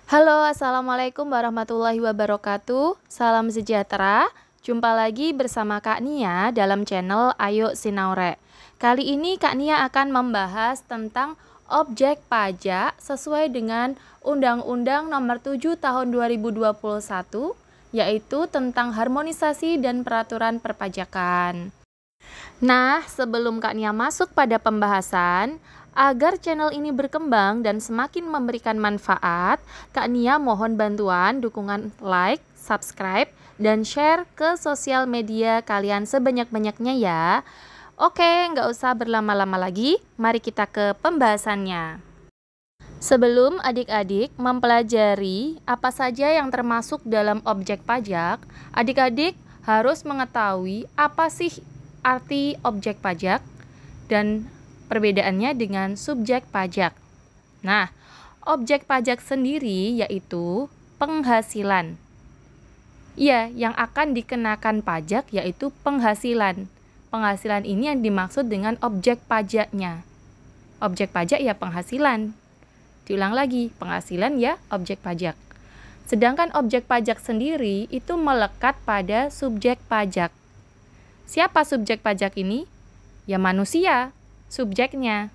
Halo, Assalamualaikum warahmatullahi wabarakatuh. Salam sejahtera. Jumpa lagi bersama Kak Nia dalam channel Ayo Sinaure. Kali ini Kak Nia akan membahas tentang objek pajak sesuai dengan Undang-Undang Nomor 7 Tahun 2021, yaitu tentang harmonisasi dan peraturan perpajakan. Nah, sebelum Kak Nia masuk pada pembahasan, agar channel ini berkembang dan semakin memberikan manfaat, Kak Nia mohon bantuan dukungan like, subscribe, dan share ke sosial media kalian sebanyak-banyaknya ya. Oke, nggak usah berlama-lama lagi, mari kita ke pembahasannya. Sebelum adik-adik mempelajari apa saja yang termasuk dalam objek pajak, adik-adik harus mengetahui apa sih arti objek pajak dan perbedaannya dengan subjek pajak. Nah, objek pajak sendiri yaitu penghasilan. Iya, yang akan dikenakan pajak yaitu penghasilan. Penghasilan ini yang dimaksud dengan objek pajaknya. Objek pajak ya penghasilan. Diulang lagi, penghasilan ya objek pajak. Sedangkan objek pajak sendiri itu melekat pada subjek pajak. Siapa subjek pajak ini? Ya manusia, subjeknya.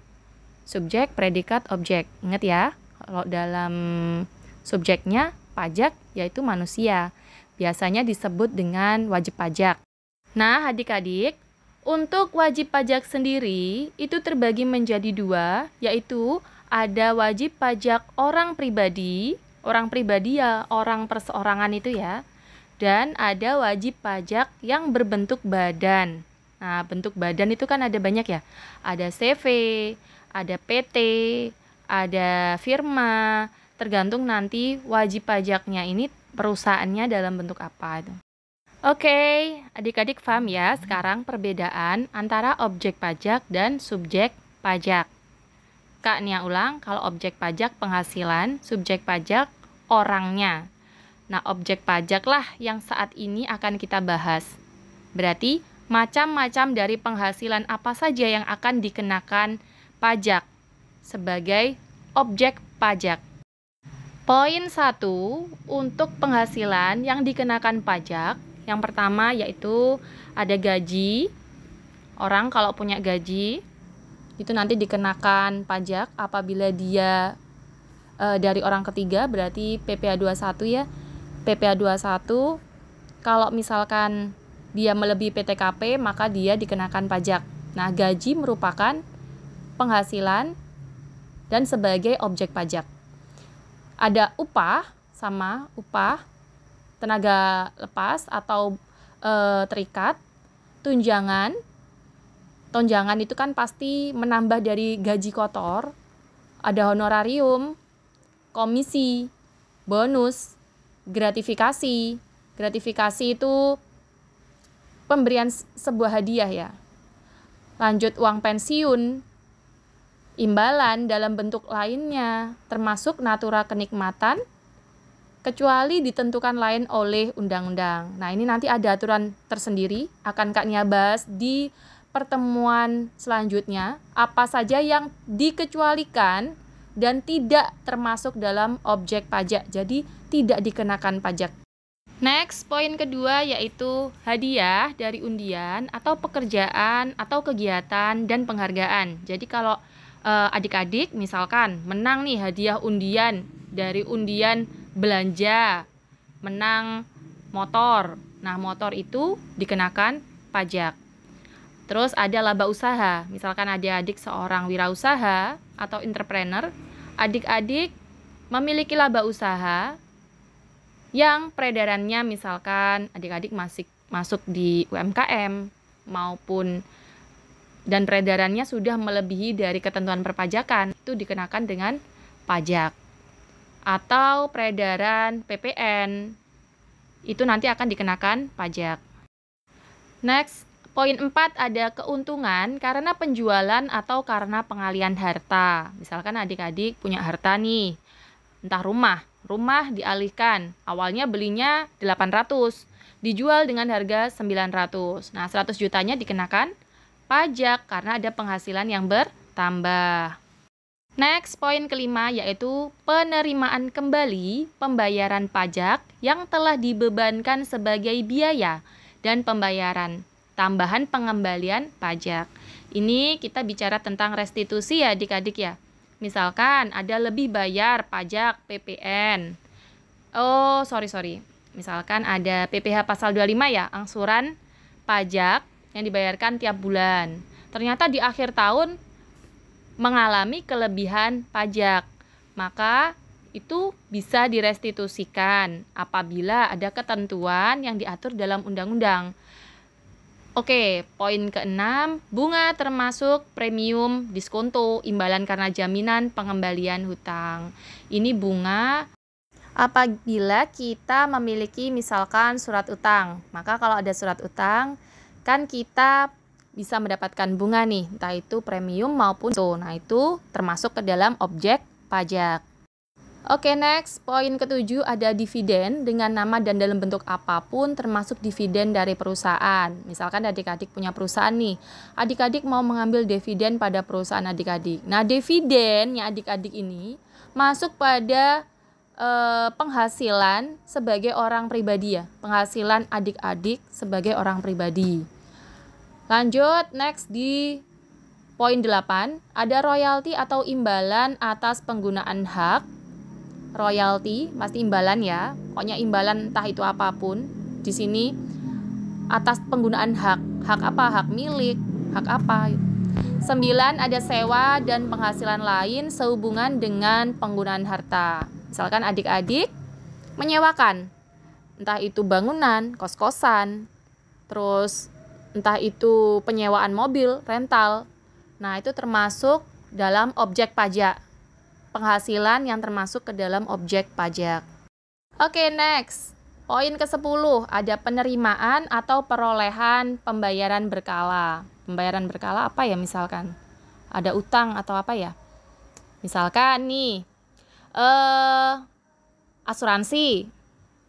Subjek, predikat, objek. Ingat ya, kalau dalam subjeknya pajak yaitu manusia. Biasanya disebut dengan wajib pajak. Nah, adik-adik, untuk wajib pajak sendiri itu terbagi menjadi dua, yaitu ada wajib pajak orang pribadi ya orang perseorangan itu ya, dan ada wajib pajak yang berbentuk badan. Nah, bentuk badan itu kan ada banyak ya, ada CV, ada PT, ada firma, tergantung nanti wajib pajaknya ini perusahaannya dalam bentuk apa itu. Oke, adik-adik paham ya sekarang perbedaan antara objek pajak dan subjek pajak. Kak Nia ulang, kalau objek pajak penghasilan, subjek pajak orangnya. Nah, objek pajak lah yang saat ini akan kita bahas. Berarti, macam-macam dari penghasilan apa saja yang akan dikenakan pajak sebagai objek pajak. Poin 1, untuk penghasilan yang dikenakan pajak, yang pertama yaitu ada gaji. Orang kalau punya gaji, itu nanti dikenakan pajak apabila dia dari orang ketiga, berarti PPh 21 ya. PPh 21 kalau misalkan dia melebihi PTKP maka dia dikenakan pajak. Nah, gaji merupakan penghasilan dan sebagai objek pajak. Ada upah sama upah tenaga lepas atau terikat, tunjangan. Tunjangan itu kan pasti menambah dari gaji kotor, ada honorarium, komisi, bonus, gratifikasi. Gratifikasi itu pemberian sebuah hadiah ya. Lanjut uang pensiun, imbalan dalam bentuk lainnya, termasuk natura kenikmatan, kecuali ditentukan lain oleh undang-undang. Nah, ini nanti ada aturan tersendiri, akan Kak Nia bahas di pertemuan selanjutnya, apa saja yang dikecualikan dan tidak termasuk dalam objek pajak, jadi tidak dikenakan pajak. Next, poin kedua yaitu hadiah dari undian atau pekerjaan atau kegiatan dan penghargaan. Jadi kalau adik-adik misalkan menang nih hadiah undian dari undian belanja, menang motor. Nah, motor itu dikenakan pajak. Terus ada laba usaha, misalkan adik-adik seorang wirausaha atau entrepreneur, adik-adik memiliki laba usaha yang peredarannya misalkan adik-adik masuk di UMKM maupun dan peredarannya sudah melebihi dari ketentuan perpajakan, itu dikenakan dengan pajak. Atau peredaran PPN, itu nanti akan dikenakan pajak. Next, poin 4 ada keuntungan karena penjualan atau karena pengalian harta. Misalkan adik-adik punya harta nih, entah rumah dialihkan. Awalnya belinya 800, dijual dengan harga 900. Nah, 100 jutanya dikenakan pajak karena ada penghasilan yang bertambah. Next, poin kelima yaitu penerimaan kembali pembayaran pajak yang telah dibebankan sebagai biaya dan pembayaran tambahan pengembalian pajak. Ini kita bicara tentang restitusi ya adik-adik ya. Misalkan ada lebih bayar pajak PPN. Sorry. Misalkan ada PPh pasal 25 ya, angsuran pajak yang dibayarkan tiap bulan. Ternyata di akhir tahun mengalami kelebihan pajak, maka itu bisa direstitusikan apabila ada ketentuan yang diatur dalam undang-undang. Oke, poin keenam, bunga termasuk premium, diskonto, imbalan karena jaminan pengembalian hutang. Ini bunga apabila kita memiliki misalkan surat utang. Maka kalau ada surat utang, kan kita bisa mendapatkan bunga nih, entah itu premium maupun so. Nah, itu termasuk ke dalam objek pajak. Oke, next, poin ketujuh ada dividen dengan nama dan dalam bentuk apapun termasuk dividen dari perusahaan. Misalkan adik-adik punya perusahaan nih, adik-adik mau mengambil dividen pada perusahaan adik-adik. Nah, dividennya adik-adik ini masuk pada penghasilan sebagai orang pribadi ya, penghasilan adik-adik sebagai orang pribadi. Lanjut, next di poin 8, ada royalti atau imbalan atas penggunaan hak. Royalti pasti imbalan ya, pokoknya imbalan entah itu apapun. Di sini atas penggunaan hak. Hak apa? Hak milik, hak apa? 9, ada sewa dan penghasilan lain sehubungan dengan penggunaan harta. Misalkan adik-adik menyewakan, entah itu bangunan, kos-kosan, terus entah itu penyewaan mobil, rental. Nah, itu termasuk dalam objek pajak. Penghasilan yang termasuk ke dalam objek pajak. Oke, next. Poin ke-10, ada penerimaan atau perolehan pembayaran berkala. Pembayaran berkala apa ya misalkan? Ada utang atau apa ya? Misalkan nih, asuransi.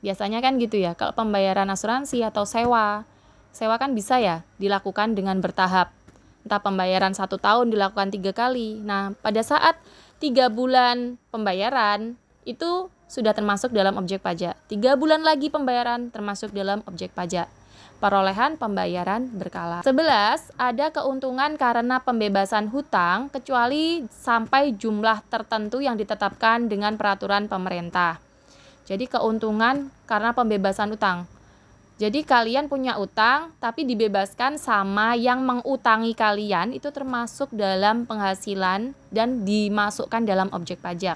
Biasanya kan gitu ya, kalau pembayaran asuransi atau sewa kan bisa ya dilakukan dengan bertahap. Entah pembayaran 1 tahun dilakukan 3 kali. Nah, pada saat 3 bulan pembayaran itu sudah termasuk dalam objek pajak. 3 bulan lagi pembayaran termasuk dalam objek pajak. Perolehan pembayaran berkala. 11, ada keuntungan karena pembebasan hutang kecuali sampai jumlah tertentu yang ditetapkan dengan peraturan pemerintah. Jadi keuntungan karena pembebasan hutang. Jadi kalian punya utang tapi dibebaskan sama yang mengutangi kalian, itu termasuk dalam penghasilan dan dimasukkan dalam objek pajak.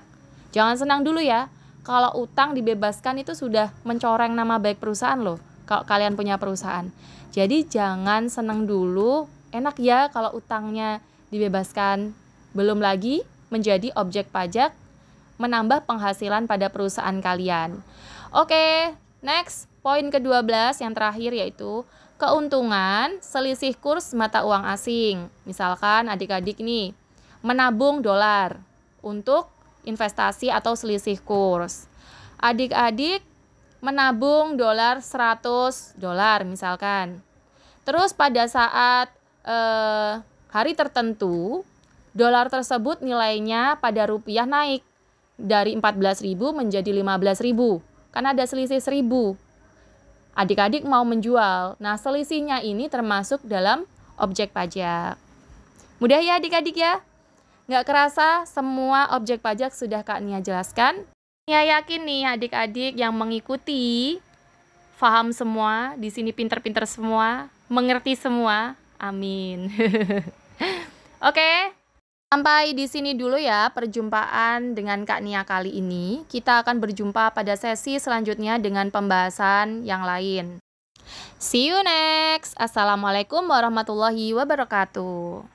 Jangan senang dulu ya. Kalau utang dibebaskan itu sudah mencoreng nama baik perusahaan loh. Kalau kalian punya perusahaan. Jadi jangan senang dulu. Enak ya kalau utangnya dibebaskan. Belum lagi menjadi objek pajak menambah penghasilan pada perusahaan kalian. Oke, next. Poin ke-12 yang terakhir yaitu keuntungan selisih kurs mata uang asing. Misalkan adik-adik nih menabung dolar untuk investasi atau selisih kurs. Adik-adik menabung dolar $100 misalkan. Terus pada saat hari tertentu dolar tersebut nilainya pada rupiah naik dari 14.000 menjadi 15.000. Karena ada selisih 1.000. Adik-adik mau menjual. Nah, selisihnya ini termasuk dalam objek pajak. Mudah ya adik-adik ya? Nggak kerasa semua objek pajak sudah Kak Nia jelaskan. Nia yakin nih adik-adik yang mengikuti paham semua, di sini pinter-pinter semua, mengerti semua. Amin. Oke. Sampai di sini dulu ya perjumpaan dengan Kak Nia kali ini. Kita akan berjumpa pada sesi selanjutnya dengan pembahasan yang lain. See you next. Assalamualaikum warahmatullahi wabarakatuh.